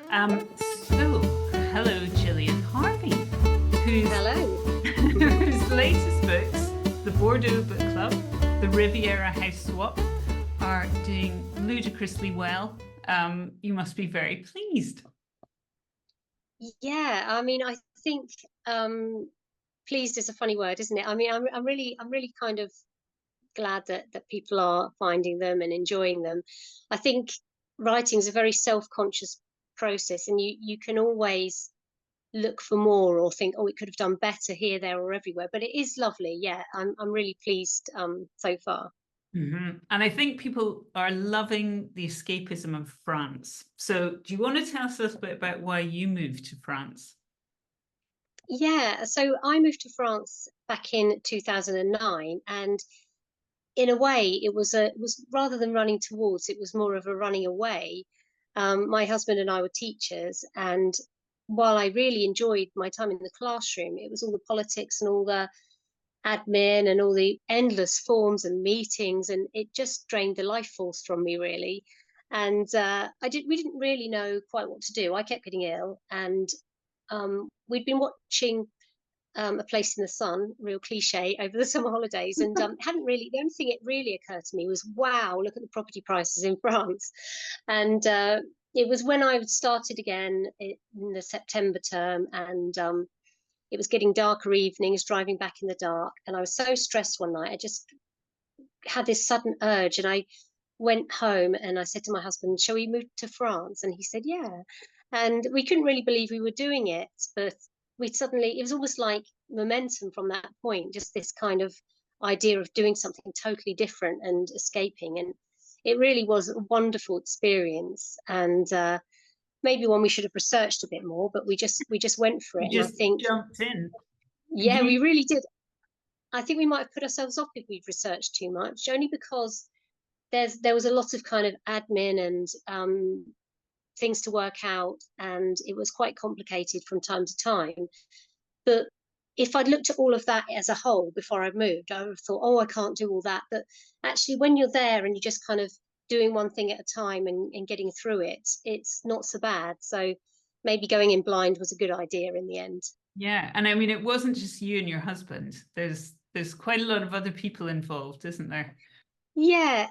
So, hello, Gillian Harvey, whose, Hello. whose latest books, the Bordeaux Book Club, the Riviera House Swap, are doing ludicrously well. You must be very pleased. Yeah, I mean, I think pleased is a funny word, isn't it? I mean, I'm really kind of glad that people are finding them and enjoying them. I think writing is a very self-conscious process, and you can always look for more or think, oh, it could have done better here, there, or everywhere. But it is lovely. Yeah, I'm really pleased so far. And I think people are loving the escapism of France. So, do you want to tell us a little bit about why you moved to France? Yeah, so I moved to France back in 2009, and in a way, it was rather than running towards, it was more of a running away. My husband and I were teachers, and while I really enjoyed my time in the classroom, it was all the politics and all the admin and all the endless forms and meetings, and it just drained the life force from me really. And we didn't really know quite what to do. I kept getting ill, and we'd been watching A Place in the Sun, real cliche, over the summer holidays, and hadn't really. The only thing it really occurred to me was, wow, look at the property prices in France, and it was when I started again in the September term, and it was getting darker evenings, driving back in the dark, and I was so stressed one night. I just had this sudden urge, and I went home and I said to my husband, "Shall we move to France?" And he said, "Yeah." And we couldn't really believe we were doing it, but it was almost like momentum from that point, just this kind of idea of doing something totally different and escaping. And it really was a wonderful experience. And maybe one we should have researched a bit more, but we just went for You it. And I just think, jumped in. yeah, You we really did. I think we might have put ourselves off if we'd researched too much, only because there was a lot of kind of admin and things to work out, and it was quite complicated from time to time. But if I'd looked at all of that as a whole before I moved, I would have thought, oh, I can't do all that. But actually, when you're there and you're just kind of doing one thing at a time and getting through it, it's not so bad. So maybe going in blind was a good idea in the end. Yeah, and I mean, it wasn't just you and your husband. There's quite a lot of other people involved, isn't there? Yeah.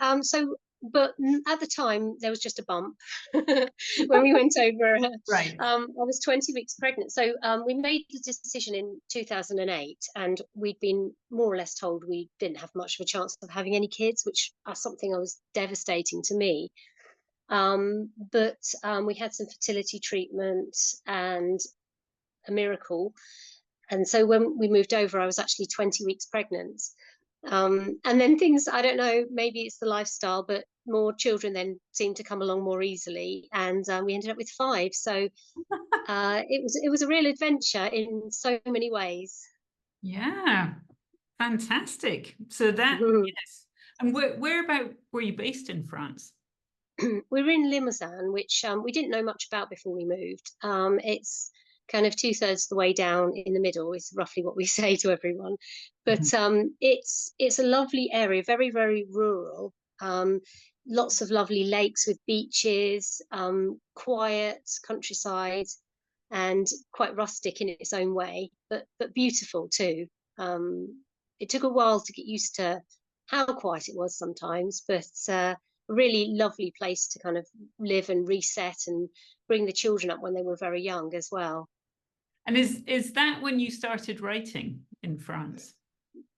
But at the time there was just a bump when we went over. Right. I was 20 weeks pregnant, so we made the decision in 2008, and we'd been more or less told we didn't have much of a chance of having any kids, which are something that was devastating to me. But we had some fertility treatment and a miracle, and so when we moved over, I was actually 20 weeks pregnant. And then things, I don't know, maybe it's the lifestyle, but more children then seemed to come along more easily. And we ended up with five. So it was a real adventure in so many ways. Yeah, fantastic. So that, yes. And where about were you based in France? We were in Limousin, which we didn't know much about before we moved. It's kind of two-thirds the way down in the middle is roughly what we say to everyone. Mhm. But it's a lovely area, very, very rural. Lots of lovely lakes with beaches, quiet countryside, and quite rustic in its own way, but beautiful too. It took a while to get used to how quiet it was sometimes, but a really lovely place to kind of live and reset and bring the children up when they were very young as well. And is that when you started writing in France?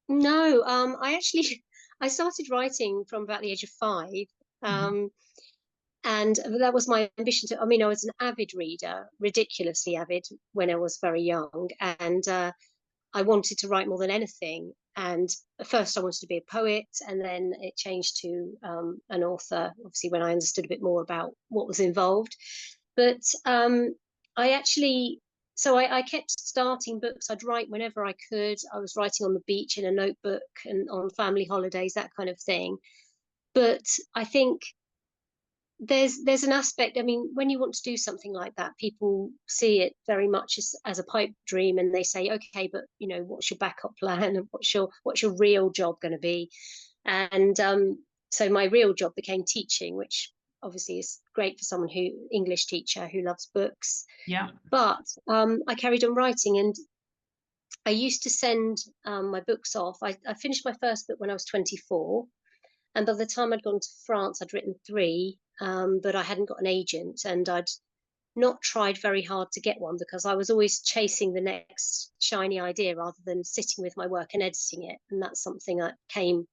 No, I actually I started writing from about the age of 5. Mhm. Um, and that was my ambition to. I mean, I was an avid reader, ridiculously avid when I was very young, and I wanted to write more than anything. And at first, I wanted to be a poet, and then it changed to an author. Obviously, when I understood a bit more about what was involved, but I actually. So I kept starting books. I'd write whenever I could. I was writing on the beach in a notebook and on family holidays, that kind of thing. But I think there's an aspect. I mean, when you want to do something like that, people see it very much as a pipe dream, and they say, okay, but what's your backup plan, and what's your real job going to be? And so my real job became teaching, which obviously is great for someone English teacher who loves books. Yeah. But I carried on writing, and I used to send my books off. I finished my first book when I was 24, and by the time I'd gone to France, I'd written three, but I hadn't got an agent, and I'd not tried very hard to get one because I was always chasing the next shiny idea rather than sitting with my work and editing it. And that's something that came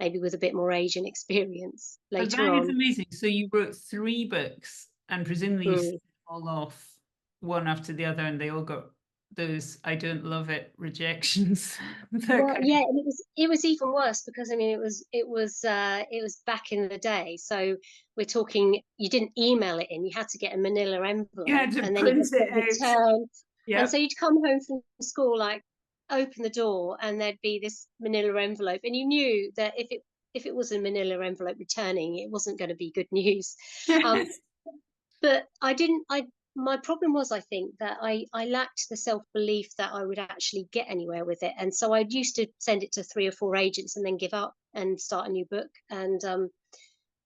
maybe with a bit more age and experience But later that is on. amazing. So you wrote three books and presumably you sent Mm. them all off one after the other and they all got those "I don't love it" rejections. That Well, kind yeah, of, and it was even worse because I mean it was back in the day. So we're talking, you didn't email it in, you had to get a manila you envelope had to and then you print had to it get out. return. And Yep. so you'd come home from school, like open the door and there'd be this manila envelope. And you knew that if it was a manila envelope returning, it wasn't going to be good news. Um, Yes. but my problem was, I think, that I lacked the self-belief that I would actually get anywhere with it. And so I used to send it to three or four agents and then give up and start a new book. And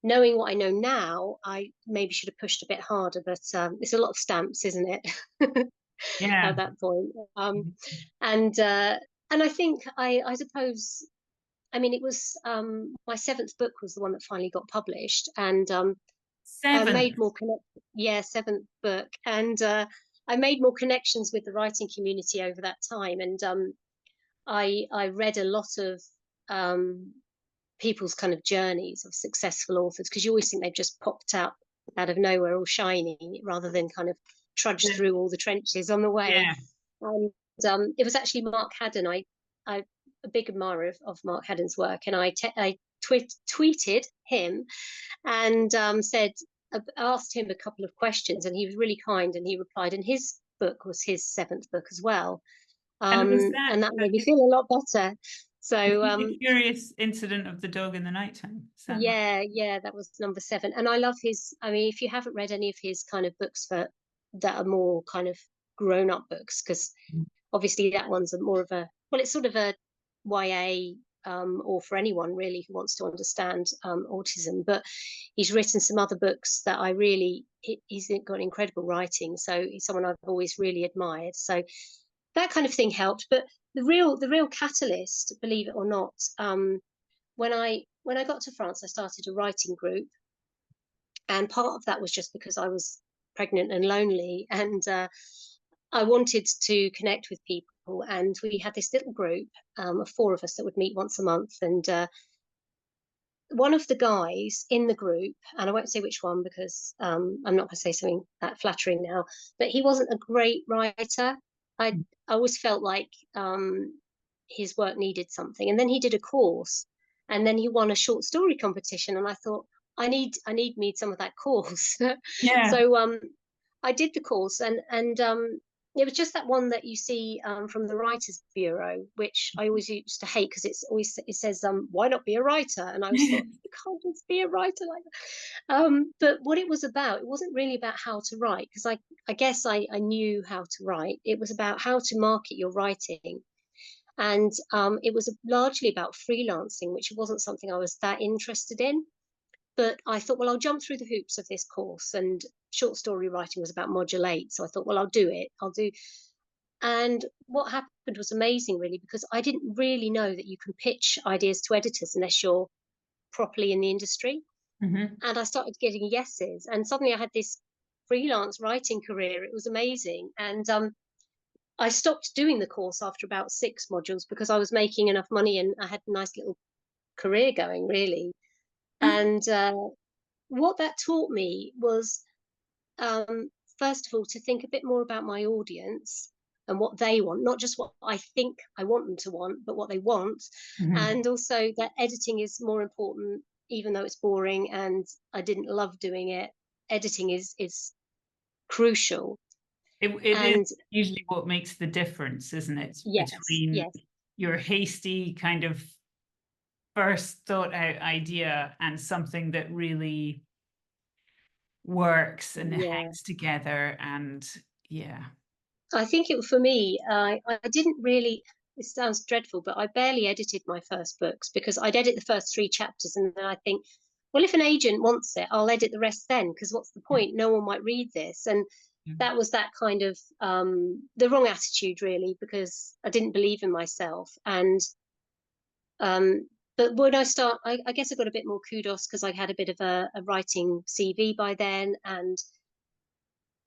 knowing what I know now, I maybe should have pushed a bit harder, but it's a lot of stamps, isn't it? Yeah. At that point. And I think I suppose, I mean, it was my seventh book was the one that finally got published, and I Seventh. made more seventh book, and I made more connections with the writing community over that time, and I read a lot of um, people's kind of journeys of successful authors, because you always think they've just popped out of nowhere all shiny, rather than kind of trudged through all the trenches on the way. Yeah. And it was actually Mark Haddon. I a big admirer of Mark Haddon's work, and I tweeted him and asked him a couple of questions, and he was really kind, and he replied, and his book was his seventh book as well, And was that and that made me feel a lot better. So the curious incident of the dog in the nighttime? Is that right? yeah, that was number seven, and I love his. I mean, if you haven't read any of his kind of books that are more kind of grown up books, because obviously that one's more of a, well, it's sort of a YA, or for anyone really who wants to understand autism. But he's written some other books that he's got incredible writing. So he's someone I've always really admired. So that kind of thing helped. But the real catalyst, believe it or not, when I got to France, I started a writing group, and part of that was just because I was pregnant and lonely, and I wanted to connect with people. And we had this little group of four of us that would meet once a month. And one of the guys in the group, and I won't say which one because I'm not going to say something that flattering now, but he wasn't a great writer. I always felt like his work needed something. And then he did a course, and then he won a short story competition. And I thought, I need some of that course. Yeah. So I did the course, and it was just that one that you see from the Writers Bureau, which I always used to hate because it says why not be a writer, and I always thought you can't just be a writer like that. But what it was about, it wasn't really about how to write, because I guess I knew how to write. It was about how to market your writing, and it was largely about freelancing, which wasn't something I was that interested in. But I thought, well, I'll jump through the hoops of this course. And short story writing was about module 8. So I thought, well, I'll do it. And what happened was amazing, really, because I didn't really know that you can pitch ideas to editors unless you're properly in the industry. Mm-hmm. And I started getting yeses. And suddenly I had this freelance writing career. It was amazing. And I stopped doing the course after about 6 modules because I was making enough money and I had a nice little career going, really. And what that taught me was, first of all, to think a bit more about my audience and what they want, not just what I think I want them to want, but what they want. Mm-hmm. And also that editing is more important, even though it's boring and I didn't love doing it. Editing is crucial. It is And usually what makes the difference, isn't it? yes, Between yes, your hasty kind of first thought out idea and something that really works and yeah. hangs together. And yeah. I think for me, I didn't really, it sounds dreadful, but I barely edited my first books because I'd edit the first 3 chapters and then I think, well, if an agent wants it, I'll edit the rest then, because what's the point? No one might read this. And Yeah. that was that kind of the wrong attitude, really, because I didn't believe in myself. And but when I guess I got a bit more kudos because I had a bit of a writing CV by then, and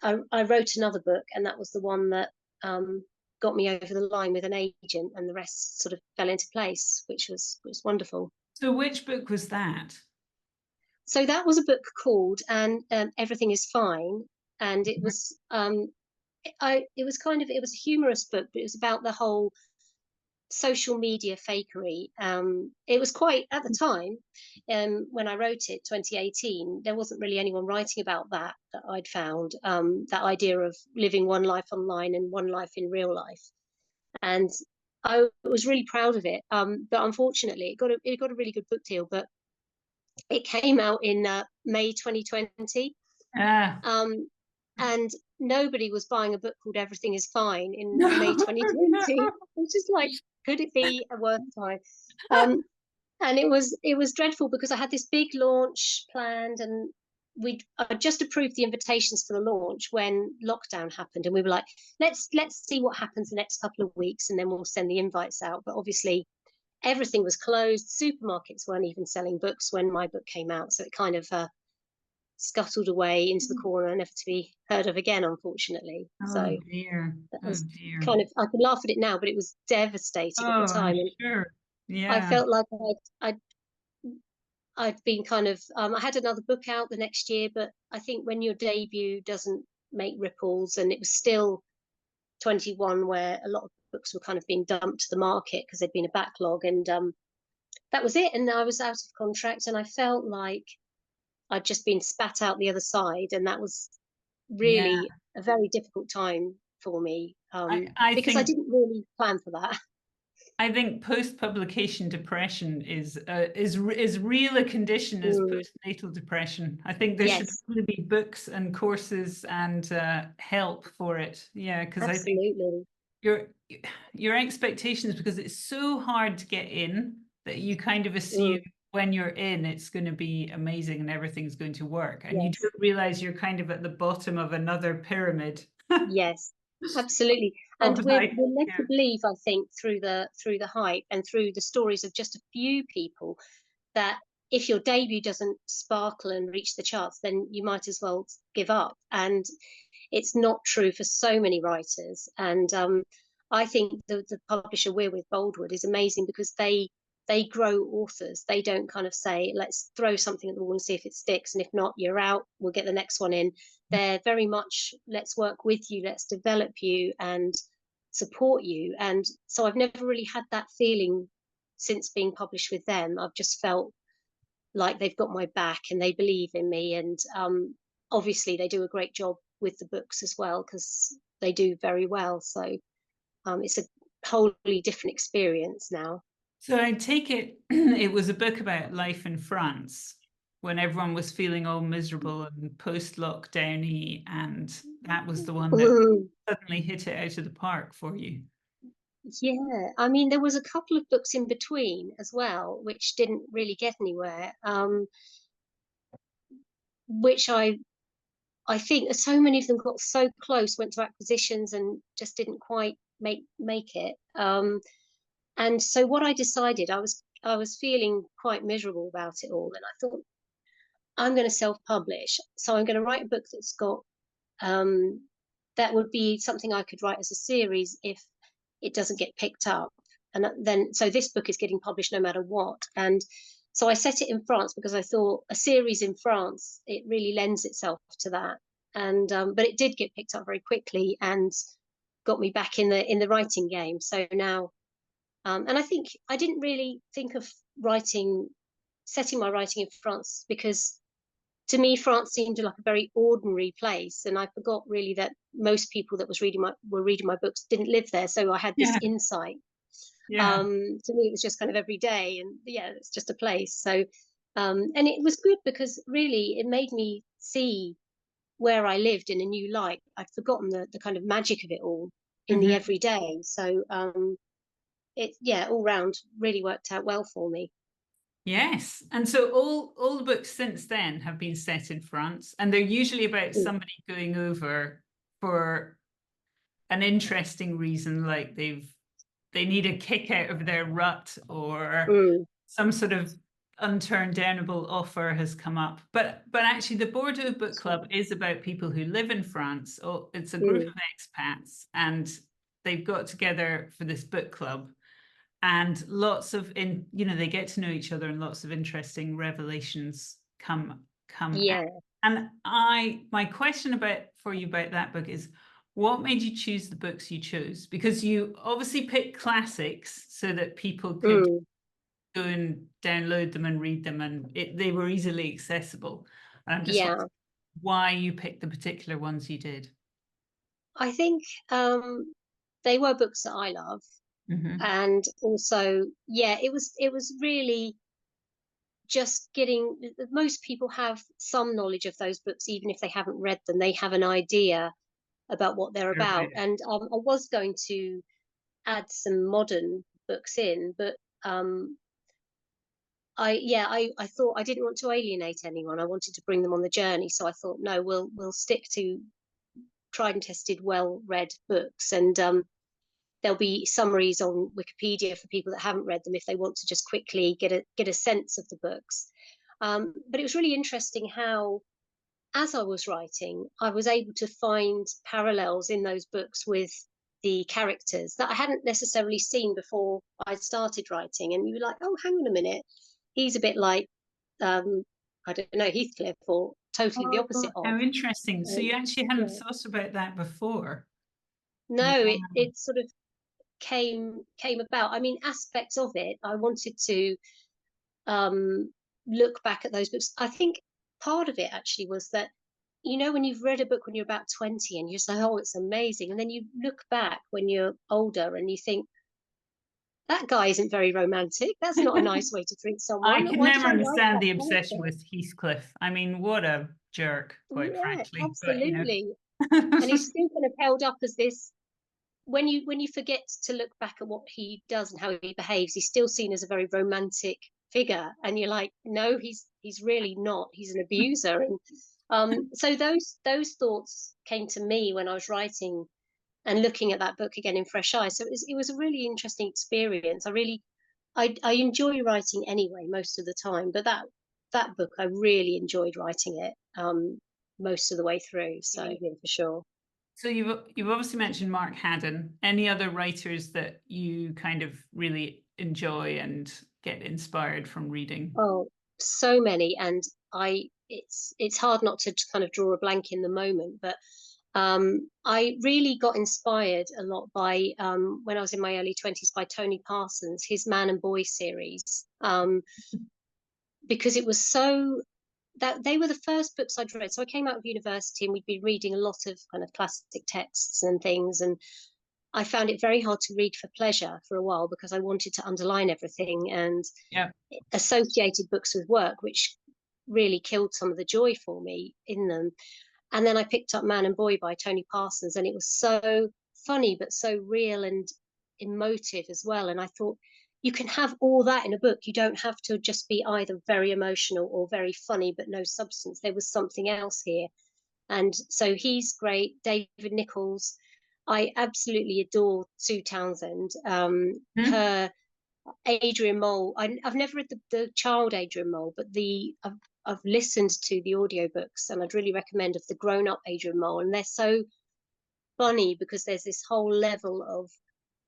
I wrote another book, and that was the one that got me over the line with an agent, and the rest sort of fell into place, which was wonderful. So which book was that? So that was a book called "And Everything Is Fine," and it was it was a humorous book, but it was about the whole social media fakery. It was quite, at the time, when I wrote it, 2018, there wasn't really anyone writing about that I'd found, that idea of living one life online and one life in real life. And I was really proud of it. But unfortunately, it got a really good book deal, but it came out in May 2020. Ah, Um, and nobody was buying a book called Everything Is Fine in no. May 2020. It's just like, could it be a worse time? Um, and it was dreadful because I had this big launch planned, and I just approved the invitations for the launch when lockdown happened, and we were like, let's see what happens the next couple of weeks, and then we'll send the invites out. But obviously, everything was closed. Supermarkets weren't even selling books when my book came out, so it kind of scuttled away into the corner, never to be heard of again, unfortunately. Oh So dear. that Oh was dear. kind of, I can laugh at it now, but it was devastating at the Oh, I'm time. And sure. I Yeah. felt like I'd been kind of, I had another book out the next year, but I think when your debut doesn't make ripples, and it was still 21 where a lot of books were kind of being dumped to the market because there'd been a backlog, and that was it. And I was out of contract, and I felt like I'd just been spat out the other side, and that was Yeah. really a very difficult time for me, I because I think didn't really plan for that. post-publication depression is real a condition as Mm, postnatal depression. I think there should yes, probably be books and courses and help for it. Yeah, because I think absolutely. your your expectations, because it's so hard to get in, that you kind of Mm, assume when you're in it's going to be amazing and everything's going to work, and you yes, don't realize you're kind of at the bottom of another pyramid yes, absolutely. And of we're life. we're led Yeah. to believe, I think, through the hype and through the stories of just a few people, that if your debut doesn't sparkle and reach the charts, then you might as well give up. And it's not true for so many writers. And I think the publisher we're with, Boldwood, is amazing because they grow authors. They don't kind of say, let's throw something at the wall and see if it sticks, and if not, you're out, we'll get the next one in. They're very much, let's work with you, let's develop you and support you. And so I've never really had that feeling since being published with them. I've just felt like they've got my back and they believe in me. And obviously, they do a great job with the books as well, because they do very well. So it's a wholly different experience now. So I take it it was a book about life in France when everyone was feeling all miserable and post-lockdowny, and that was the one that Mm, suddenly hit it out of the park for you. yeah, I mean, there was a couple of books in between as well, which didn't really get anywhere. Which I think so many of them got so close, went to acquisitions, and just didn't quite make it. And so what I decided, I was feeling quite miserable about it all, and I thought, I'm going to self-publish. So I'm going to write a book that's got um, that would be something I could write as a series if it doesn't get picked up. And then, so this book is getting published no matter what. And so I set it in France because I thought a series in France, it really lends itself to that. And but it did get picked up very quickly and got me back in the writing game. So now, and I think I didn't really think of setting my writing in France, because to me, France seemed like a very ordinary place, and I forgot really that most people that were reading my books didn't live there. So I had this Yeah, insight. yeah. To me, it was just kind of every day, and yeah, it's just a place. So, and it was good because really it made me see where I lived in a new light. I'd forgotten the kind of magic of it all in the Mhm. everyday. So, it, yeah, all round really worked out well for me. Yes. And so all the books since then have been set in France, and they're usually about Mm, somebody going over for an interesting reason, like they need a kick out of their rut, or mm, some sort of unturned downable offer has come up. But actually the Bordeaux Book Club is about people who live in France. Oh, it's a group mm, of expats, and they've got together for this book club, and lots of they get to know each other, and lots of interesting revelations come out. yeah. And my question about for you about that book is, what made you choose the books you chose? Because you obviously picked classics so that people could Mm, go and download them and read them, and they were easily accessible. And I'm just yeah. wondering why you picked the particular ones you did. I think they were books that I love. Hmm. And also, yeah, it was really just getting, most people have some knowledge of those books, even if they haven't read them. They have an idea about what they're They're about. about it. And I was going to add some modern books in, but I thought I didn't want to alienate anyone. I wanted to bring them on the journey. So I thought, no, we'll stick to tried and tested, well read books. And there'll be summaries on Wikipedia for people that haven't read them if they want to just quickly get a sense of the books. But it was really interesting how, as I was writing, I was able to find parallels in those books with the characters that I hadn't necessarily seen before I started writing. And you were like, oh, hang on a minute, he's a bit like, um, I don't know, Heathcliff, or totally the Oh, opposite of. how interesting. So Um, you actually hadn't yeah. thought about that before. No, Yeah. it sort of came about. I mean, aspects of it, I wanted to um, look back at those books. I think part of it actually was that, when you've read a book when you're about 20 and you're just like, oh, it's amazing. And then you look back when you're older and you think, that guy isn't very romantic. That's not a nice way to treat I someone. could Why did never I like understand that the obsession character? with Heathcliff. I mean, what a jerk, quite Yeah, frankly. But absolutely. And he's still kind of held up as this, when you forget to look back at what he does and how he behaves, he's still seen as a very romantic figure, and you're like, no, he's really not. He's an abuser. And so those thoughts came to me when I was writing and looking at that book again in fresh eyes. So it was a really interesting experience. I enjoy writing anyway most of the time, but that book I really enjoyed writing it most of the way through. So yeah, for sure. so you've obviously mentioned Mark Haddon. Any other writers that you kind of really enjoy and get inspired from reading? Oh, so many, and it's hard not to kind of draw a blank in the moment, but I really got inspired a lot by when I was in my early 20s by Tony Parsons, his Man and Boy series, because it was so that they were the first books I'd read. So I came out of university and we'd been reading a lot of kind of classic texts and things, and I found it very hard to read for pleasure for a while because I wanted to underline everything and Yeah. associated books with work, which really killed some of the joy for me in them. And then I picked up Man and Boy by Tony Parsons, and it was so funny, but so real and emotive as well. And I thought, you can have all that in a book. You don't have to just be either very emotional or very funny, but no substance. There was something else here. And so he's great. David Nichols. I absolutely adore Sue Townsend. Hmm? Her Adrian Mole. I've never read the child Adrian Mole, but I've listened to the audiobooks, and I'd really recommend of the grown up Adrian Mole. And they're so funny because there's this whole level of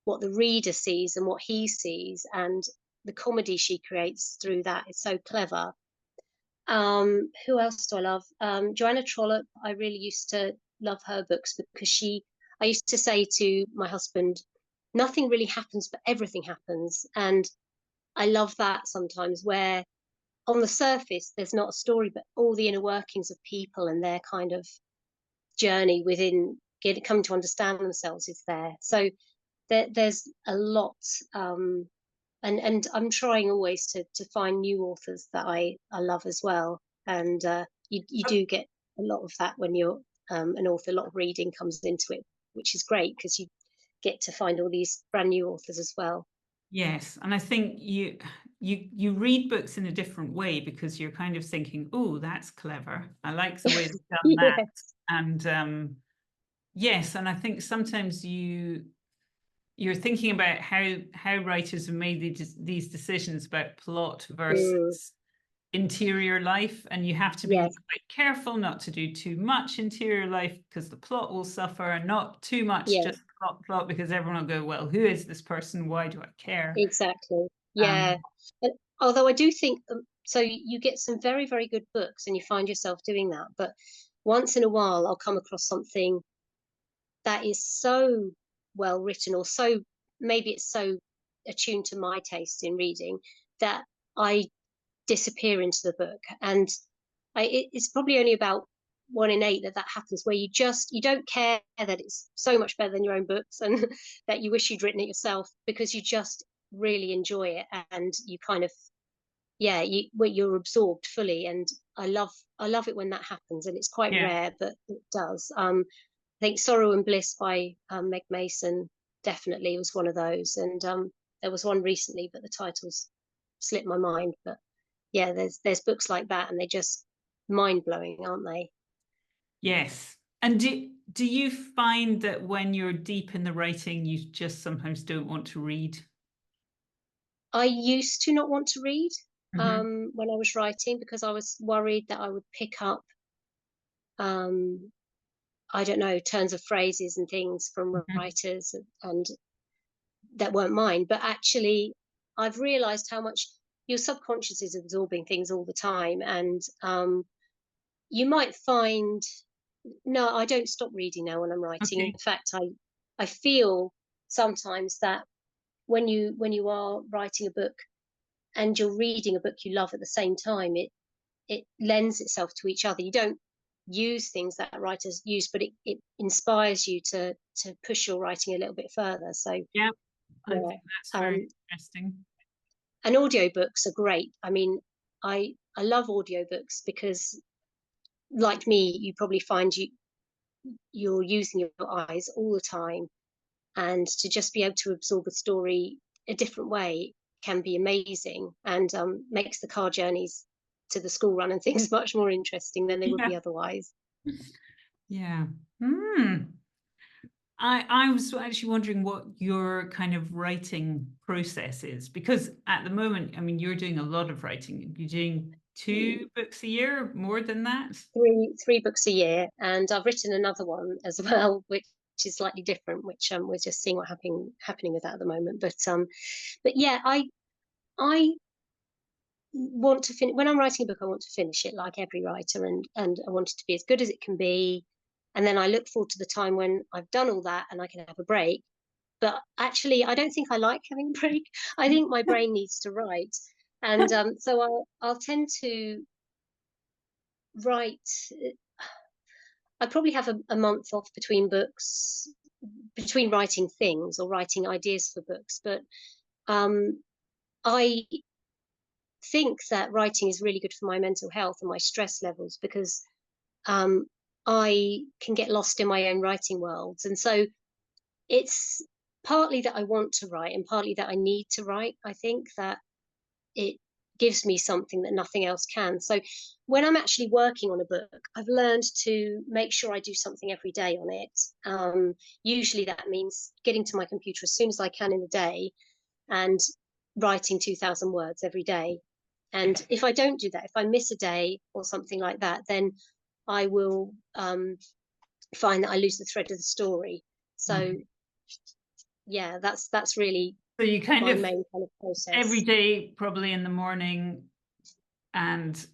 what the reader sees and what he sees, and the comedy she creates through that is so clever. Who else do I love? Joanna Trollope. I really used to love her books because I used to say to my husband, nothing really happens, but everything happens. And I love that sometimes, where on the surface there's not a story, but all the inner workings of people and their kind of journey within coming to understand themselves is there. So there's a lot, and I'm trying always to find new authors that I love as well. And you do get a lot of that when you're an author. A lot of reading comes into it, which is great because you get to find all these brand new authors as well. Yes, and I think you read books in a different way because you're kind of thinking, oh, that's clever. I like the way they've done that. Yes. And yes, and I think sometimes you're thinking about how writers have made these decisions about plot Mm, versus interior life, and you have to be yes. quite careful not to do too much interior life because the plot will suffer, and not too much Yeah. just plot because everyone will go, well, who is this person? Why do I care? Exactly. Um, Yeah. And although I do think so, you get some very, very good books, and you find yourself doing that. But once in a while, I'll come across something that is so well written, or so maybe it's so attuned to my taste in reading that I disappear into the book. And it's probably only about 1 in 8 that happens, where you don't care that it's so much better than your own books, and that you wish you'd written it yourself, because you just really enjoy it, and you kind of, yeah, you're absorbed fully. And I love it when that happens, and it's quite yeah. rare, but it does. I think Sorrow and Bliss by Meg Mason definitely was one of those. And there was one recently, but the titles slipped my mind. But yeah, there's books like that, and they're just mind blowing, aren't they? Yes. And do you find that when you're deep in the writing, you just sometimes don't want to read? I used to not want to read Hmm. when I was writing, because I was worried that I would pick up, um, I don't know, turns of phrases and things from Hmm. writers, and that weren't mine. But actually, I've realized how much your subconscious is absorbing things all the time. And you might find, no, I don't stop reading now when I'm writing. In Okay. fact, I feel sometimes that when you are writing a book and you're reading a book you love at the same time, it lends itself to each other. You don't use things that writers use, but it inspires you to push your writing a little bit further. So Yeah, I think yeah. that's very um interesting. and audiobooks are great. I mean, I love audiobooks because, like me, you probably find you're using your eyes all the time, and to just be able to absorb a story a different way can be amazing, and makes the car journeys to the school run and things much more interesting than they would Yeah. be otherwise. Yeah. Hmm. I was actually wondering what your kind of writing process is, because at the moment, I mean, you're doing a lot of writing. You're doing two books a year, more than that. Three books a year, and I've written another one as well, which is slightly different, which we're just seeing what happening with that at the moment. But yeah, I want to finish. When I'm writing a book, I want to finish it like every writer, and I want it to be as good as it can be. And then I look forward to the time when I've done all that and I can have a break. But actually, I don't think I like having a break. I think my brain needs to write. And so I'll tend to write. I probably have a month off between books, between writing things or writing ideas for books. But um, I think that writing is really good for my mental health and my stress levels, because um, I can get lost in my own writing worlds. And so it's partly that I want to write, and partly that I need to write. I think that it gives me something that nothing else can. So when I'm actually working on a book, I've learned to make sure I do something every day on it. Usually that means getting to my computer as soon as I can in the day and writing 2,000 words every day. And if I don't do that, if I miss a day or something like that, then I will find that I lose the thread of the story. So Mhm. yeah, that's really So you kind my of main kind of every process. day, probably in the morning, and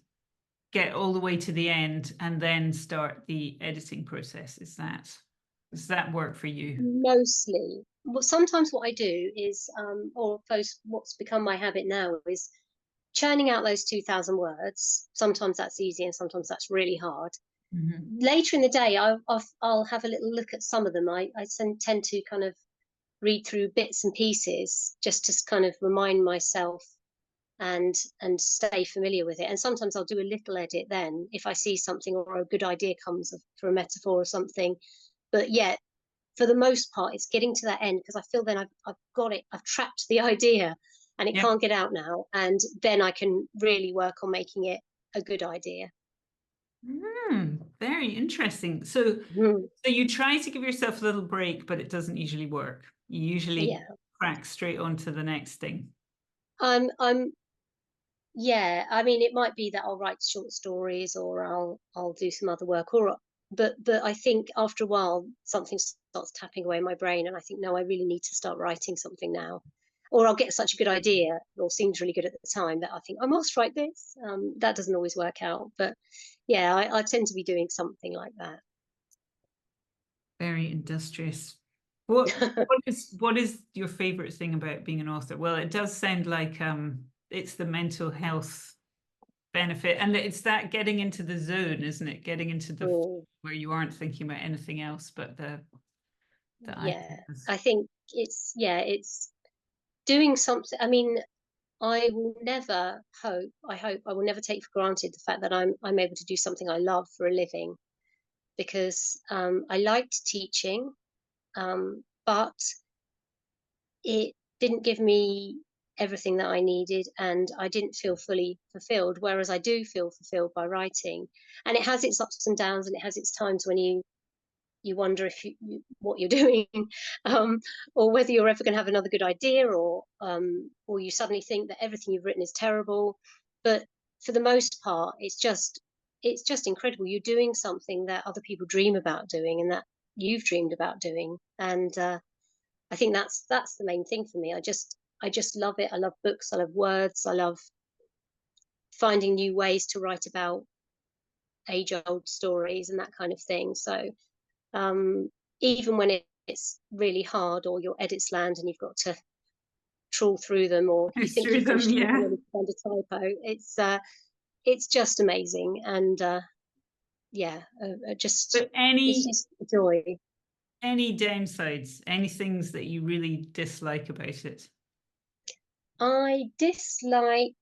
get all the way to the end, and then start the editing process. Does that work for you? Mostly, well, sometimes what I do is, or suppose what's become my habit now is churning out those 2,000 words. Sometimes that's easy, and sometimes that's really hard. Hmm. Later in the day, I'll have a little look at some of them. I tend to kind of read through bits and pieces just to kind of remind myself and stay familiar with it. And sometimes I'll do a little edit then if I see something or a good idea comes for a metaphor or something. But yeah, for the most part, it's getting to that end, because I feel then I've got it, I've trapped the idea, and it Yep. can't get out now. And then I can really work on making it a good idea. Very interesting. So, Mhm. so you try to give yourself a little break, but it doesn't usually work. You usually Yeah. crack straight on to the next thing. I'm Yeah, I mean, it might be that I'll write short stories or I'll do some other work, or but I think after a while something starts tapping away in my brain, and I think, no, I really need to start writing something now, or I'll get such a good idea or seems really good at the time that I think I must write this. That doesn't always work out, but yeah, I tend to be doing something like that. Very industrious. What is your favorite thing about being an author? Well, it does sound like it's the mental health benefit, and it's that getting into the zone, isn't it? Getting into the Mm, where you aren't thinking about anything else but the yeah, ideas. I think it's doing something. I mean, I will never I hope I will never take for granted the fact that I'm able to do something I love for a living, because I liked teaching, but it didn't give me everything that I needed, and I didn't feel fully fulfilled. Whereas I do feel fulfilled by writing, and it has its ups and downs, and it has its times when you wonder if what you're doing, um, or whether you're ever going to have another good idea, or you suddenly think that everything you've written is terrible. But for the most part, it's just incredible. You're doing something that other people dream about doing, and that you've dreamed about doing. And I think that's the main thing for me. I just love it. I love books. I love words. I love finding new ways to write about age old stories and that kind of thing. So um, even when it's really hard, or your edits land and you've got to trawl through them, or you It's think through you've them, finished a book and yeah. then you find a typo, it's just amazing. And yeah, just But it's any just a joy. any downsides, any things that you really dislike about it? I dislike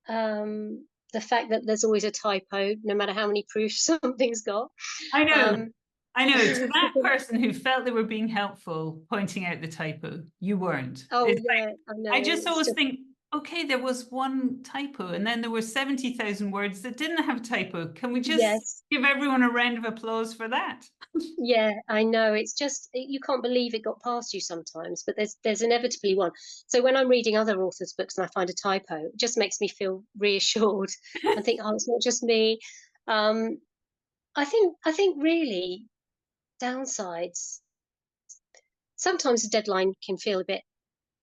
the fact that there's always a typo, no matter how many proofs something's got. I know. Um, I know. To that person who felt they were being helpful, pointing out the typo, you weren't. oh It's yeah, I like, I know. just It's always just think, okay, there was one typo, and then there were 70,000 words that didn't have a typo. Can we just yes. give everyone a round of applause for that? Yeah, I know. It's just you can't believe it got past you sometimes, but there's inevitably one. So when I'm reading other authors' books and I find a typo, it just makes me feel reassured and think, oh, it's not just me. Um, I think really downsides. Sometimes the deadline can feel a bit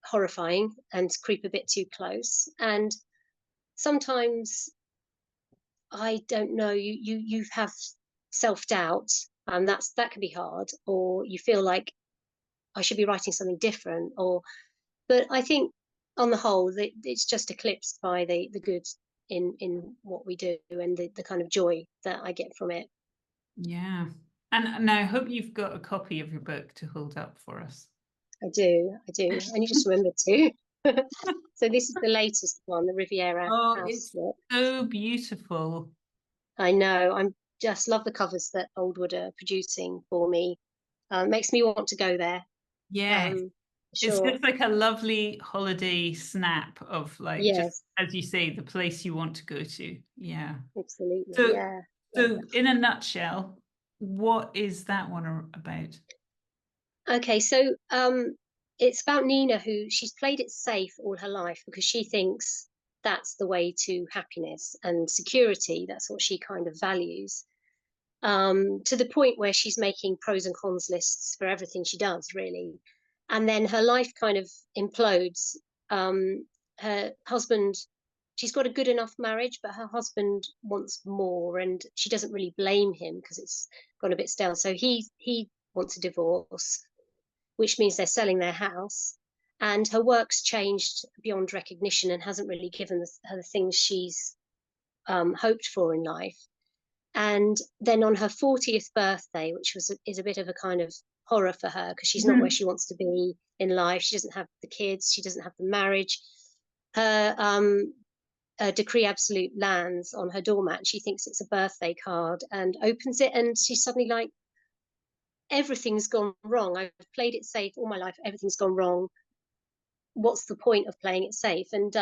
horrifying and creep a bit too close, and sometimes I don't know. You have self-doubt, and that can be hard, or you feel like I should be writing something different, or but I think on the whole it's just eclipsed by the good in what we do, and the kind of joy that I get from it. Yeah. And now I hope you've got a copy of your book to hold up for us. I do, and you just remembered to. So this is the latest one, the Riviera Oh, house it's book. so beautiful. I know, I'm just love the covers that Oldwood are producing for me. Makes me want to go there. Yes. um It's sure. just like a lovely holiday snap of like just Yes, as you say, the place you want to go to. Yeah. absolutely, So yeah. Yeah. so in a nutshell, what is that one about? Okay, so it's about Nina, who she's played it safe all her life because she thinks that's the way to happiness and security. That's what she kind of values. To the point where she's making pros and cons lists for everything she does, really. And then her life kind of implodes. Her husband, she's got a good enough marriage, but her husband wants more, and she doesn't really blame him because it's gone a bit stale. So he wants a divorce, which means they're selling their house. And her work's changed beyond recognition and hasn't really given her the things she's hoped for in life. And then on her 40th birthday, which is a bit of a kind of horror for her because she's not where Mhm. she wants to be in life. She doesn't have the kids. She doesn't have the marriage. Her decree absolute lands on her doormat. She thinks it's a birthday card and opens it, and she's suddenly like, everything's gone wrong. I've played it safe all my life. Everything's gone wrong. what's the point of playing it safe? And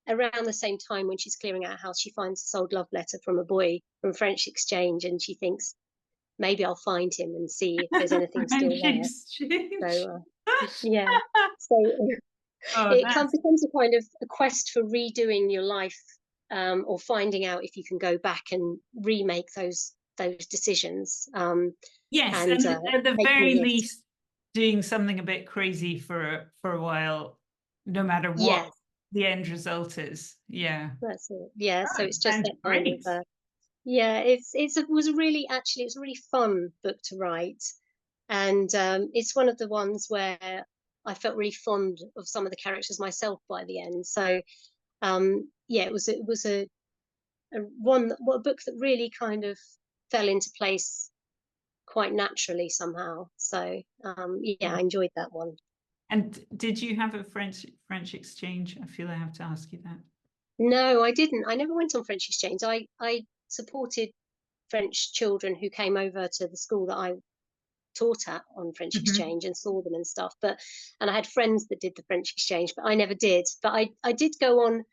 around the same time, when she's clearing out a house, she finds this old love letter from a boy from French exchange, and she thinks, maybe I'll find him and see if there's anything still French there. exchange. So yeah, so Oh, it that's becomes a kind of a quest for redoing your life, or finding out if you can go back and remake those decisions, yes, and and at the taking very risks. least, doing something a bit crazy for a while, no matter what Yes, the end result is. Yeah. that's it. Yeah, so Oh, it's just sounds that kind of great. yeah. It was a really, actually, it's a really fun book to write, and it's one of the ones where I felt really fond of some of the characters myself by the end. So yeah, it was a book that really kind of fell into place quite naturally somehow. So yeah, I enjoyed that one. And did you have a French exchange? I feel I have to ask you that. No, I didn't. I never went on French exchange. I supported French children who came over to the school that I taught at on French Mhm. exchange and saw them and stuff. But and I had friends that did the French exchange, but I never did. But I did go on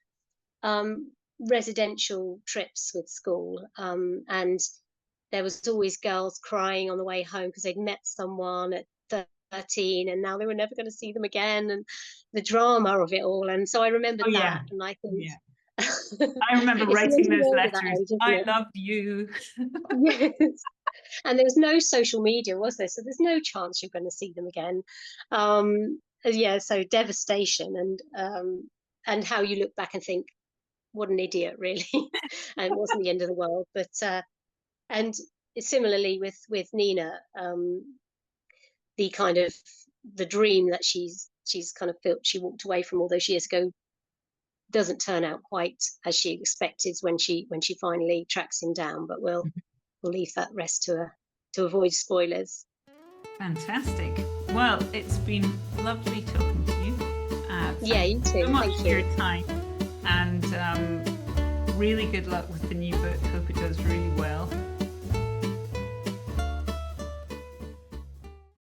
residential trips with school, and there was always girls crying on the way home because they'd met someone at 13 and now they were never going to see them again, and the drama of it all. And so I Oh remembered that, yeah, and I yeah. think I remember it's the end writing of the those world at that letters. age, I isn't loved you. it? Yes. And there was no social media, was there? So there's no chance you're going to see them again. Yeah, so devastation, and how you look back and think, what an idiot, really. And it wasn't the end of the world. But and similarly with Nina, the kind of the dream that she's kind of felt she walked away from all those years ago doesn't turn out quite as she expected when she finally tracks him down. But we'll leave that rest to her to avoid spoilers. Fantastic. Well, it's been lovely talking to you. Yeah, Thank you you so too. much Thank for your you. time, and really good luck with the new book. Hope it does really well.